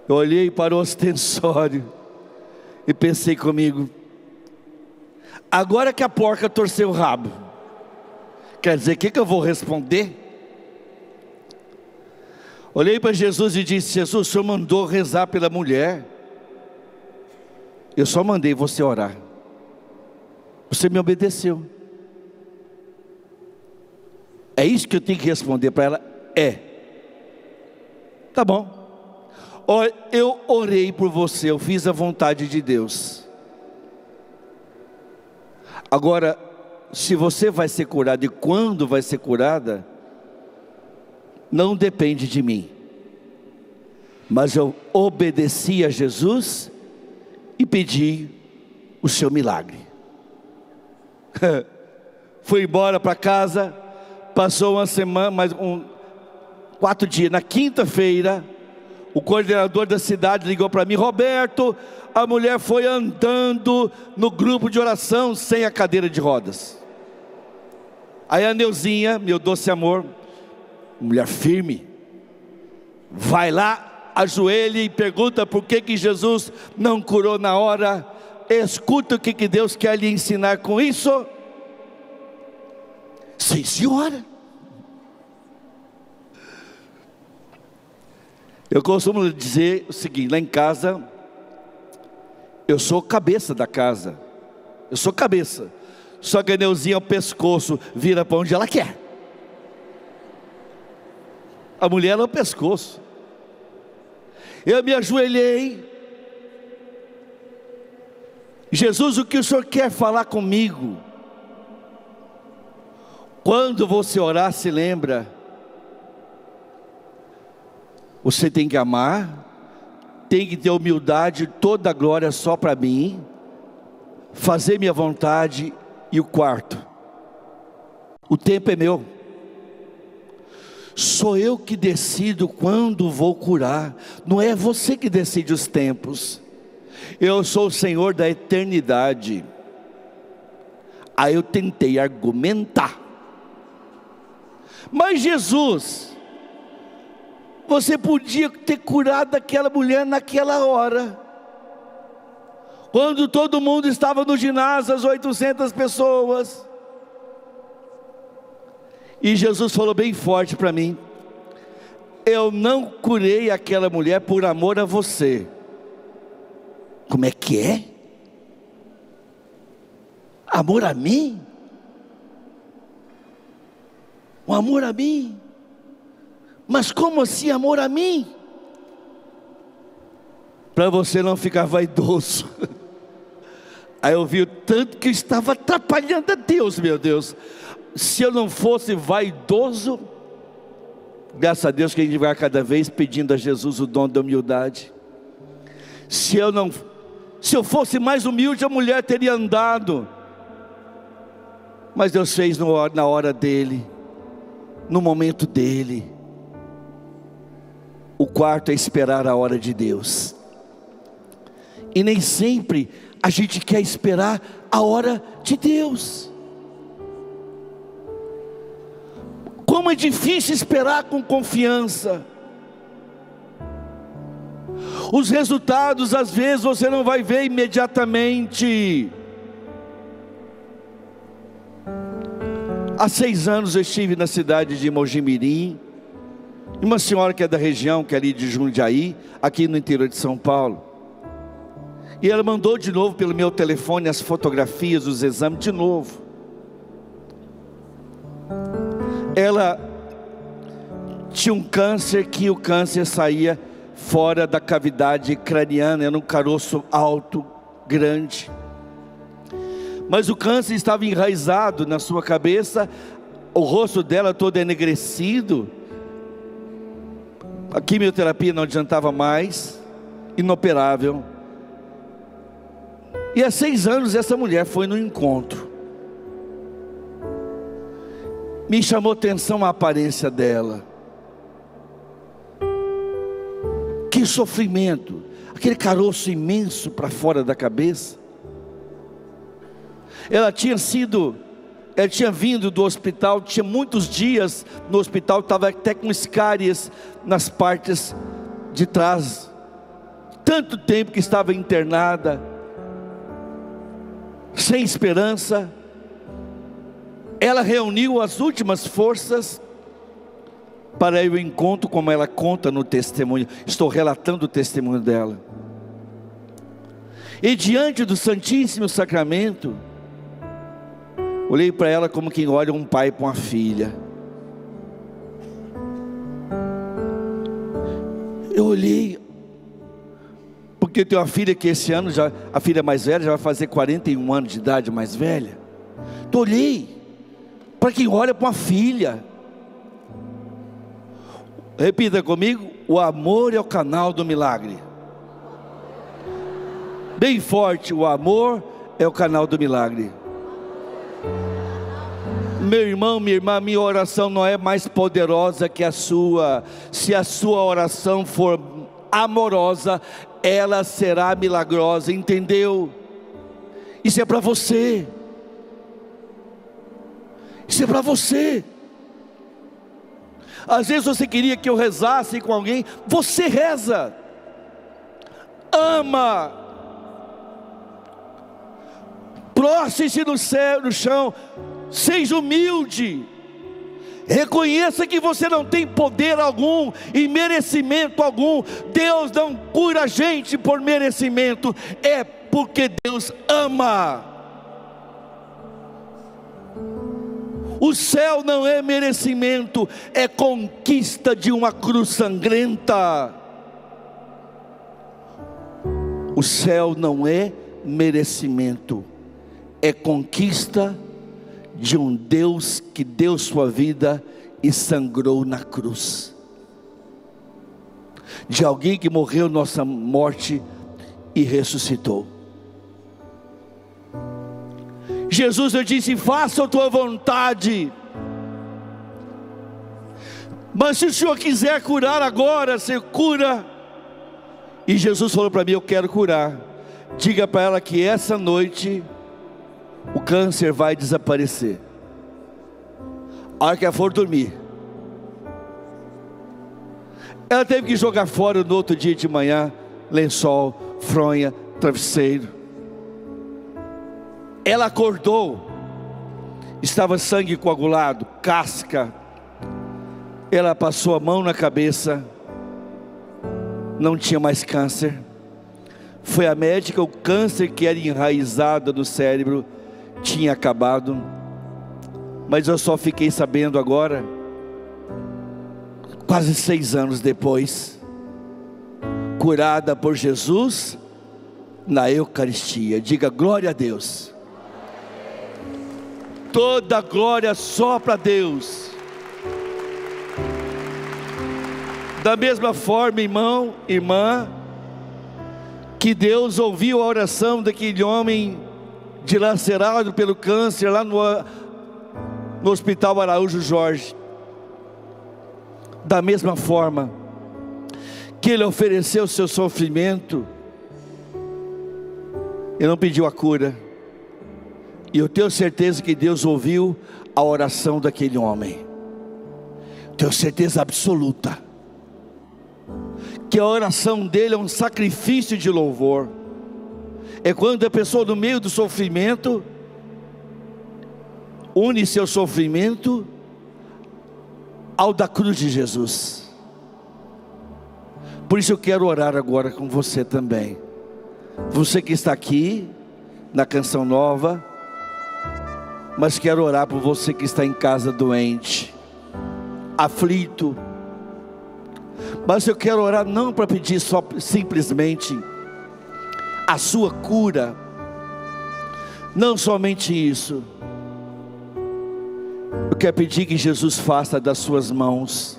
Eu olhei para o ostensório e pensei comigo, agora que a porca torceu o rabo, quer dizer, o que eu vou responder? Olhei para Jesus e disse, Jesus, o Senhor mandou rezar pela mulher, eu só mandei você orar, você me obedeceu. É isso que eu tenho que responder para ela? É. Tá bom. Eu orei por você, eu fiz a vontade de Deus. Agora, se você vai ser curada e quando vai ser curada, não depende de mim. Mas eu obedeci a Jesus e pedi o seu milagre. Fui embora para casa, passou uma semana, 4 dias, na quinta-feira, o coordenador da cidade ligou para mim, Roberto, a mulher foi andando no grupo de oração sem a cadeira de rodas. Aí a Neuzinha, meu doce amor, mulher firme, vai lá, ajoelha e pergunta por que Jesus não curou na hora. Escuta o que Deus quer lhe ensinar com isso. Sim, senhora. Eu costumo dizer o seguinte, lá em casa, eu sou cabeça da casa, eu sou cabeça, só que a Neuzinha, o pescoço, vira para onde ela quer. A mulher é o pescoço. Eu me ajoelhei, Jesus, o que o Senhor quer falar comigo? Quando você orar, se lembra, você tem que amar, tem que ter humildade, toda a glória só para mim, fazer minha vontade. E o quarto, o tempo é meu, sou eu que decido quando vou curar, não é você que decide os tempos. Eu sou o Senhor da eternidade. Aí eu tentei argumentar, mas Jesus, você podia ter curado aquela mulher naquela hora, quando todo mundo estava no ginásio, as 800 pessoas. E Jesus falou bem forte para mim, eu não curei aquela mulher por amor a você. Como é que é? Amor a mim? Um amor a mim? Mas como assim amor a mim? Para você não ficar vaidoso. Aí eu vi o tanto que eu estava atrapalhando a Deus, meu Deus. Se eu não fosse vaidoso, graças a Deus que a gente vai cada vez pedindo a Jesus o dom da humildade. Se eu fosse mais humilde, a mulher teria andado. Mas Deus fez na hora dele, no momento dele. O quarto é esperar a hora de Deus. E nem sempre a gente quer esperar a hora de Deus. Como é difícil esperar com confiança. Os resultados às vezes você não vai ver imediatamente. Há 6 anos eu estive na cidade de Mojimirim, uma senhora que é da região, que é ali de Jundiaí, aqui no interior de São Paulo. E ela mandou de novo pelo meu telefone as fotografias, os exames de novo. Ela tinha um câncer, que o câncer saía fora da cavidade craniana, era um caroço alto, grande. Mas o câncer estava enraizado na sua cabeça, o rosto dela todo enegrecido. A quimioterapia não adiantava mais, inoperável. E há 6 anos essa mulher foi no encontro. Me chamou atenção a aparência dela. Que sofrimento, aquele caroço imenso para fora da cabeça. Ela tinha sido ela tinha vindo do hospital, tinha muitos dias no hospital, estava até com escárias nas partes de trás, tanto tempo que estava internada, sem esperança. Ela reuniu as últimas forças para ir ao encontro, como ela conta no testemunho. Estou relatando o testemunho dela. E diante do Santíssimo Sacramento, olhei para ela como quem olha um pai para uma filha. Eu olhei, porque eu tenho uma filha que esse ano, a filha mais velha, já vai fazer 41 anos de idade, mais velha. Então olhei para quem olha para uma filha. Repita comigo: o amor é o canal do milagre. Bem forte: o amor é o canal do milagre. Meu irmão, minha irmã, minha oração não é mais poderosa que a sua. Se a sua oração for amorosa, ela será milagrosa, entendeu? Isso é para você. Isso é para você. Às vezes você queria que eu rezasse com alguém. Você reza. Ama. Prostre-se no céu, no chão. Seja humilde. Reconheça que você não tem poder algum e merecimento algum. Deus não cura a gente por merecimento. É porque Deus ama. O céu não é merecimento, é conquista de uma cruz sangrenta. O céu não é merecimento, é conquista de um Deus que deu sua vida e sangrou na cruz. De alguém que morreu nossa morte e ressuscitou. Jesus, eu disse: faça a tua vontade. Mas se o Senhor quiser curar agora, você cura. E Jesus falou para mim: eu quero curar. Diga para ela que essa noite o câncer vai desaparecer. A hora que ela for dormir. Ela teve que jogar fora no outro dia de manhã lençol, fronha, travesseiro. Ela acordou, estava sangue coagulado, casca. Ela passou a mão na cabeça, não tinha mais câncer. Foi a médica, o câncer que era enraizado no cérebro tinha acabado. Mas eu só fiquei sabendo agora, quase 6 anos depois, curada por Jesus na Eucaristia. Diga glória a Deus. Toda glória só para Deus. Da mesma forma, irmão, irmã, que Deus ouviu a oração daquele homem dilacerado pelo câncer lá no Hospital Araújo Jorge. Da mesma forma que Ele ofereceu o seu sofrimento, Ele não pediu a cura. E eu tenho certeza que Deus ouviu a oração daquele homem. Tenho certeza absoluta que a oração dele é um sacrifício de louvor. É quando a pessoa no meio do sofrimento une seu sofrimento ao da cruz de Jesus. Por isso eu quero orar agora com você também. Você que está aqui na Canção Nova, mas quero orar por você que está em casa doente, aflito. Mas eu quero orar não para pedir só simplesmente a sua cura. Não somente isso. Eu quero pedir que Jesus faça das suas mãos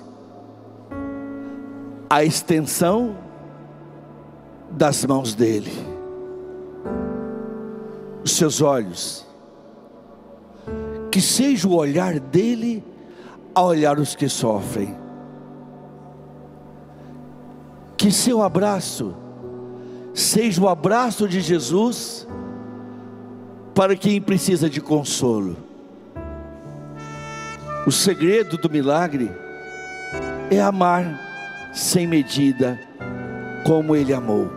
a extensão das mãos dele. Os seus olhos, que seja o olhar dele a olhar os que sofrem. Que seu abraço seja o abraço de Jesus para quem precisa de consolo. O segredo do milagre é amar sem medida, como Ele amou.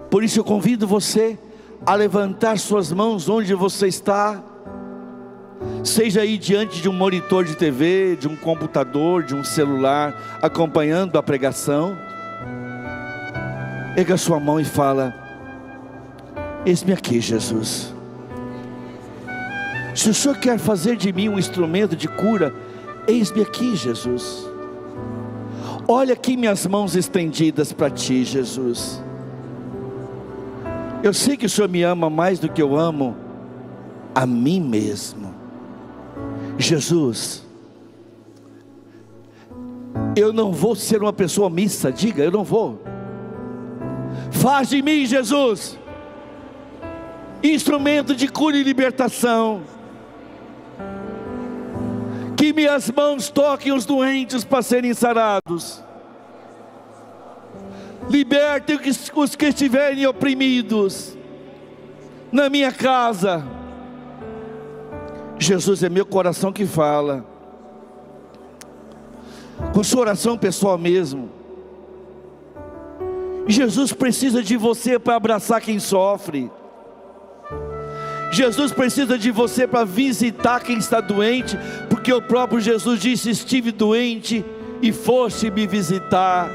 Por isso eu convido você a levantar suas mãos onde você está, seja aí diante de um monitor de TV, de um computador, de um celular, acompanhando a pregação. Erga sua mão e fala: eis-me aqui, Jesus. Se o Senhor quer fazer de mim um instrumento de cura, eis-me aqui, Jesus. Olha aqui minhas mãos estendidas para Ti, Jesus. Eu sei que o Senhor me ama mais do que eu amo a mim mesmo. Jesus, eu não vou ser uma pessoa omissa, diga, eu não vou. Faz de mim, Jesus, instrumento de cura e libertação. Que minhas mãos toquem os doentes para serem sarados. Liberte os que estiverem oprimidos na minha casa. Jesus, é meu coração que fala. Com sua oração pessoal mesmo. Jesus precisa de você para abraçar quem sofre. Jesus precisa de você para visitar quem está doente, porque o próprio Jesus disse: estive doente e foste me visitar.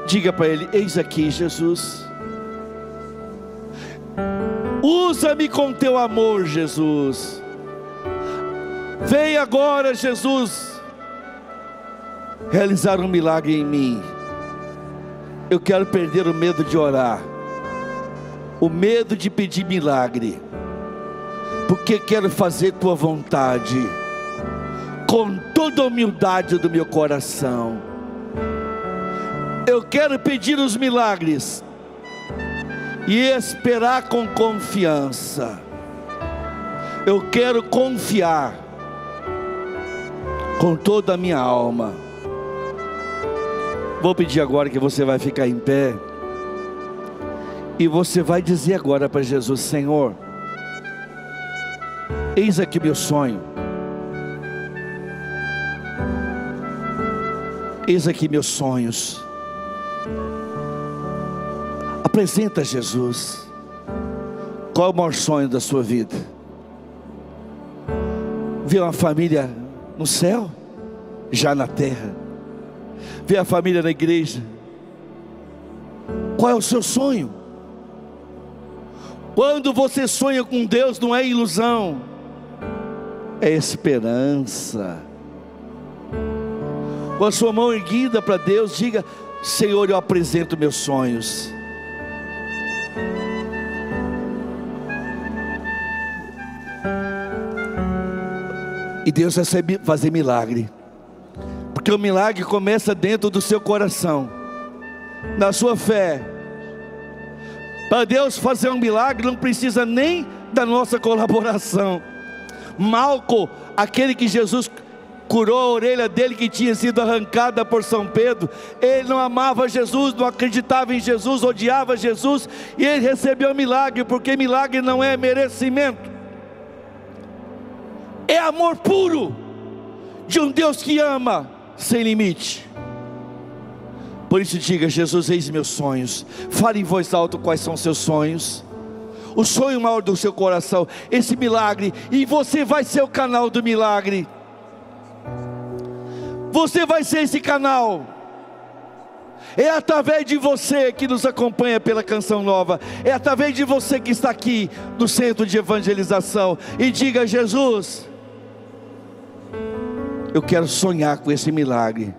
Diga para Ele: eis aqui, Jesus. Usa-me com teu amor, Jesus. Vem agora, Jesus, realizar um milagre em mim. Eu quero perder o medo de orar, o medo de pedir milagre, porque quero fazer tua vontade, com toda a humildade do meu coração. Eu quero pedir os milagres e esperar com confiança. Eu quero confiar com toda a minha alma. Vou pedir agora que você vai ficar em pé e você vai dizer agora para Jesus: Senhor, eis aqui meu sonho, eis aqui meus sonhos. Apresenta a Jesus. Qual é o maior sonho da sua vida? Ver uma família no céu, já na terra. Ver a família na igreja. Qual é o seu sonho? Quando você sonha com Deus, não é ilusão, é esperança. Com a sua mão erguida para Deus, diga: Senhor, eu apresento meus sonhos. E Deus vai fazer milagre, porque o milagre começa dentro do seu coração, na sua fé. Para Deus fazer um milagre não precisa nem da nossa colaboração. Malco, aquele que Jesus curou a orelha dele que tinha sido arrancada por São Pedro, ele não amava Jesus, não acreditava em Jesus, odiava Jesus, e ele recebeu o milagre, porque milagre não é merecimento, é amor puro de um Deus que ama sem limite. Por isso diga: Jesus, eis meus sonhos. Fale em voz alta quais são seus sonhos, o sonho maior do seu coração, esse milagre, e você vai ser o canal do milagre. Você vai ser esse canal. É através de você que nos acompanha pela Canção Nova, é através de você que está aqui no centro de evangelização. E diga: Jesus, eu quero sonhar com esse milagre.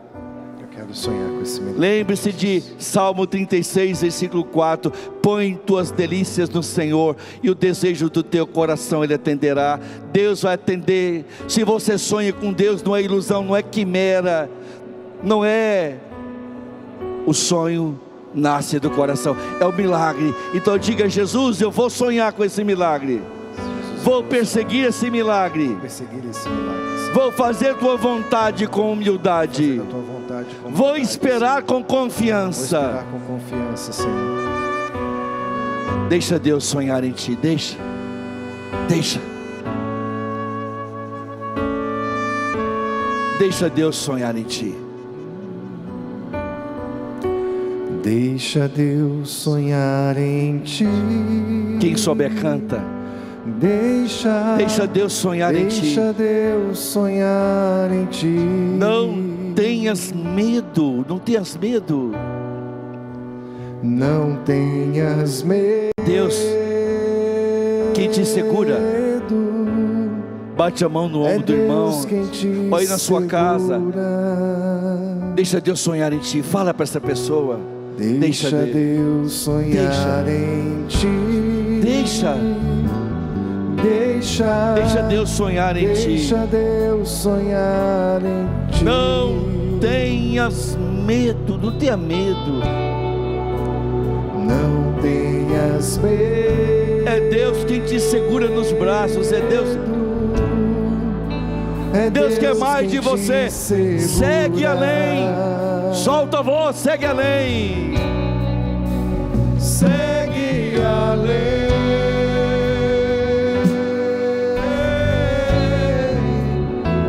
Eu quero sonhar com esse milagre. Lembre-se de Salmo 36, versículo 4: põe tuas delícias no Senhor, e o desejo do teu coração Ele atenderá. Deus vai atender. Se você sonha com Deus, não é ilusão, não é quimera, não é. O sonho nasce do coração, é o milagre. Então diga: Jesus, eu vou sonhar com esse milagre. Vou perseguir esse milagre. Vou fazer tua vontade com humildade. Vou esperar com confiança. Vou esperar com confiança, Senhor. Deixa Deus sonhar em ti. Deixa. Deixa Deus sonhar em ti. Deixa Deus sonhar em ti. Quem souber canta. Deixa Deus sonhar em ti. Deixa Deus sonhar em ti. Não tenhas medo, não tenhas medo. Não tenhas medo. Deus, quem te segura, bate a mão no ombro do irmão, ou aí na sua casa. Deixa Deus sonhar em ti. Fala para essa pessoa. Deixa Deus sonhar em ti. Deixa Deus sonhar em ti. Deixa Deus sonhar em ti. Não tenhas medo, não tenha medo. Não tenhas medo. É Deus quem te segura nos braços. É Deus quer mais de você. Segue além. Solta a voz, segue além. Segue além.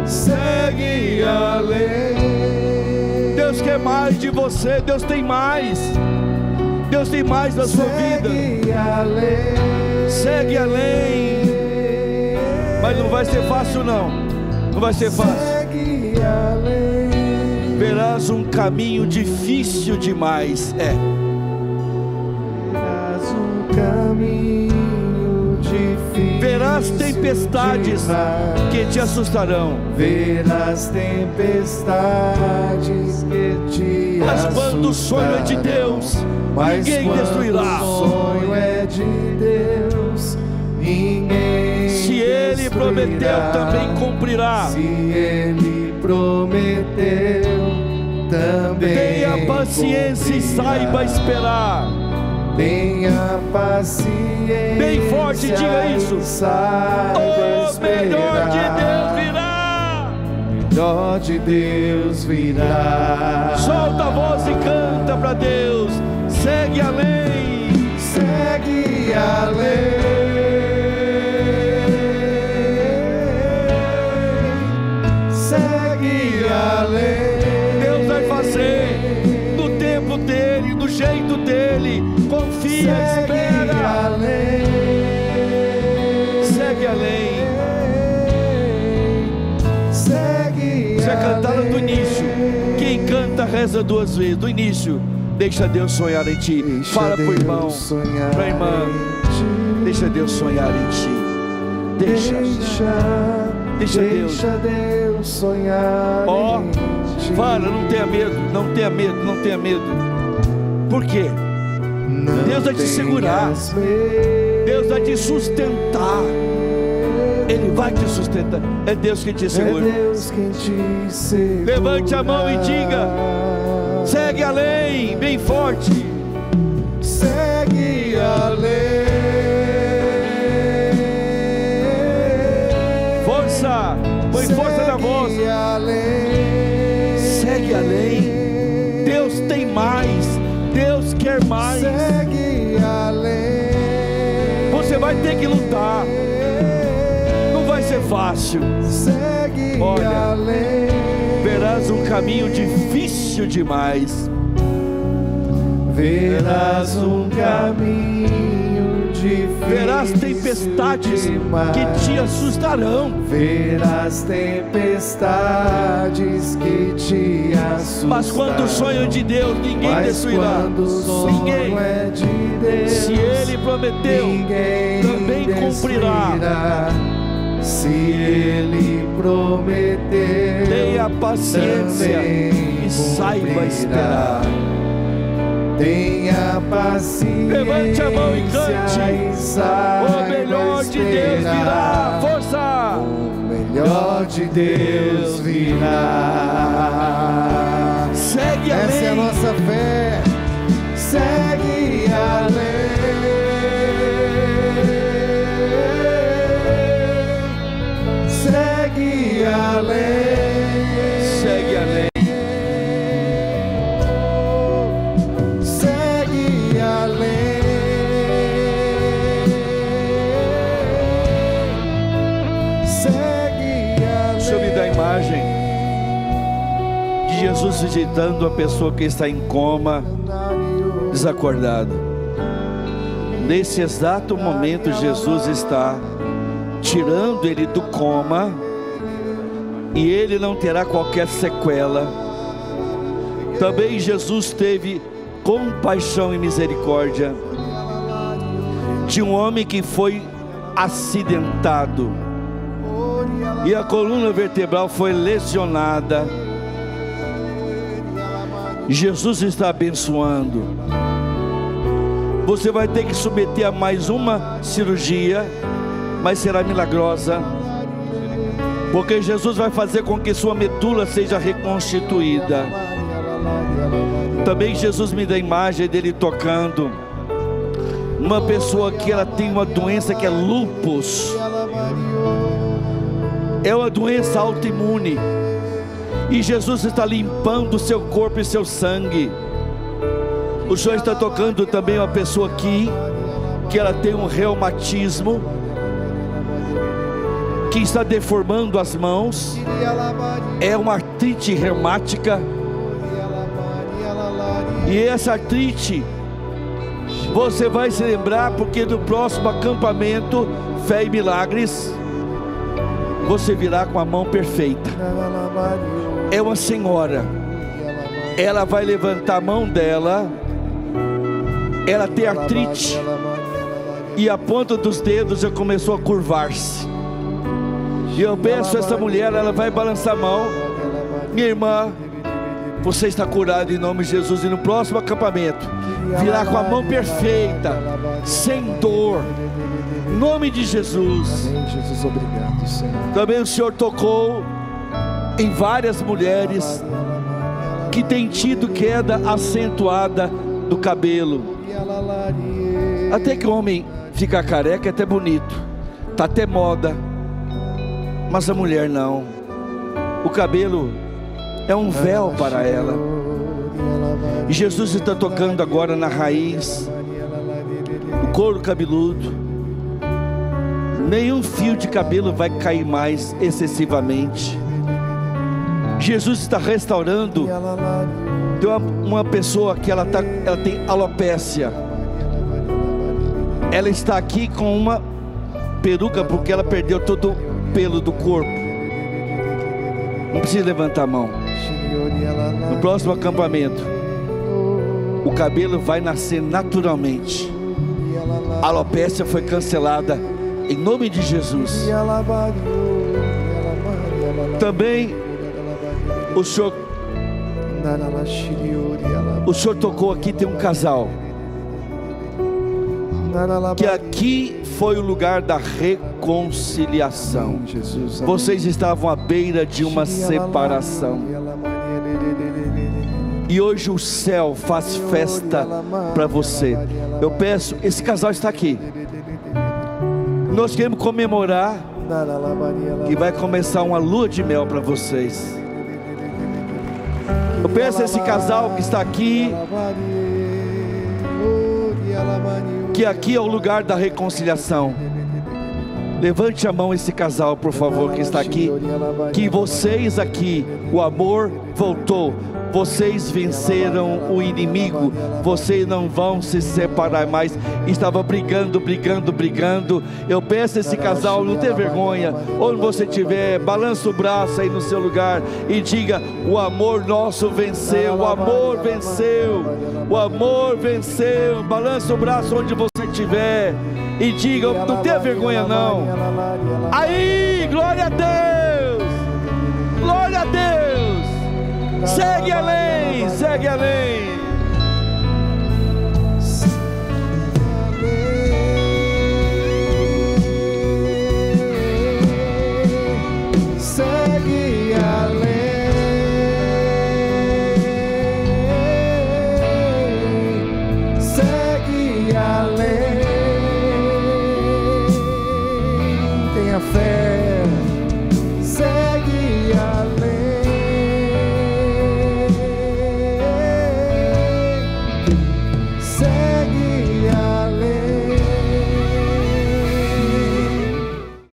Segue além. Deus quer mais de você. Deus tem mais. Deus tem mais na sua vida. Segue além. Mas não vai ser fácil não. Não vai ser fácil. Verás um caminho difícil demais. Verás um caminho difícil. Verás tempestades que te assustarão. Verás tempestades que te Mas quando o sonho é de Deus, ninguém destruirá. O sonho é de Deus, ninguém. Se Ele prometeu, também cumprirá. Se Ele prometeu, também. Tenha paciência e saiba esperar. Tenha paciência. Bem forte diga isso. O melhor de Deus virá. Melhor de Deus virá. Solta a voz e canta para Deus. Segue além. Segue além. Segue além. Deus vai fazer no tempo dele, do jeito dele. Confia, espera. Além. Segue além. Segue. Você cantar do início. Quem canta reza duas vezes. Do início. Deixa Deus sonhar em ti. Fala pro irmão, pra irmã. Deixa Deus sonhar em ti. Deixa Deus sonhar em ti. Fala, não tenha medo, não tenha medo, não tenha medo. Por quê? Deus vai te segurar. Deus vai te sustentar. Ele vai te sustentar. É Deus que te segura. Levante a mão e diga: segue além, bem forte. Segue além. Força, põe força na voz. Segue além. Deus tem mais. Deus quer mais. Segue além. Você vai ter que lutar. Não vai ser fácil. Segue além. Verás um caminho difícil demais. Verás um caminho difícil. Verás tempestades que te assustarão. Verás tempestades que te assustarão. Mas quando o sonho é de Deus, ninguém destruirá. Ninguém. É de Deus, se Ele prometeu, também cumprirá. Se Ele prometeu, tenha paciência e saiba esperar. Tenha paciência. Levante a mão e cante. O melhor de Deus virá. Força. O melhor de Deus virá. Segue além. Essa é a nossa fé. Segue além. Segue além. Segue além. Segue além. Segue além. Deixa eu me dar a imagem. Jesus visitando a pessoa que está em coma, desacordado. Nesse exato momento, Jesus está tirando ele do coma, e ele não terá qualquer sequela. Também Jesus teve compaixão e misericórdia de um homem que foi acidentado, e a coluna vertebral foi lesionada. Jesus está abençoando. Você vai ter que submeter a mais uma cirurgia, mas será milagrosa, porque Jesus vai fazer com que sua medula seja reconstituída. Também Jesus me dá a imagem dele tocando uma pessoa que ela tem uma doença que é lúpus. É uma doença autoimune, e Jesus está limpando o seu corpo e seu sangue. O Senhor está tocando também uma pessoa aqui, que ela tem um reumatismo, que está deformando as mãos, é uma artrite reumática, e essa artrite, você vai se lembrar, porque no próximo acampamento Fé e Milagres, você virá com a mão perfeita. É uma senhora, ela vai levantar a mão dela, ela tem artrite, e a ponta dos dedos já começou a curvar-se. E eu peço a essa mulher, ela vai balançar a mão: minha irmã, você está curada em nome de Jesus. E no próximo acampamento virá com a mão perfeita, sem dor, em nome de Jesus. Amém, Jesus, obrigado, Senhor. Também o Senhor tocou em várias mulheres que têm tido queda acentuada do cabelo. Até que o homem fica careca é até bonito, está até moda, mas a mulher não. O cabelo é um véu para ela, e Jesus está tocando agora na raiz, o couro cabeludo. Nenhum fio de cabelo vai cair mais excessivamente. Jesus está restaurando. Tem uma pessoa que ela tem alopécia. Ela está aqui com uma peruca, porque ela perdeu todo o pelo do corpo. Não precisa levantar a mão. No próximo acampamento, o cabelo vai nascer naturalmente. A alopécia foi cancelada em nome de Jesus. Também o Senhor tocou aqui. Tem um casal que aqui foi o lugar da reconciliação. Vocês estavam à beira de uma separação, e hoje o céu faz festa para você. Eu peço, esse casal está aqui. Nós queremos comemorar que vai começar uma lua de mel para vocês. Eu peço a esse casal que está aqui, que aqui é o lugar da reconciliação. Levante a mão esse casal, por favor, que está aqui. Que vocês aqui, o amor voltou. Vocês venceram o inimigo. Vocês não vão se separar mais. Estava brigando. Eu peço a esse casal, não tenha vergonha. Onde você estiver, balança o braço aí no seu lugar e diga: o amor nosso venceu. O amor venceu. O amor venceu. Balança o braço onde você estiver e diga: não tenha vergonha não. Aí, glória a Deus. Glória a Deus. Segue além, segue além.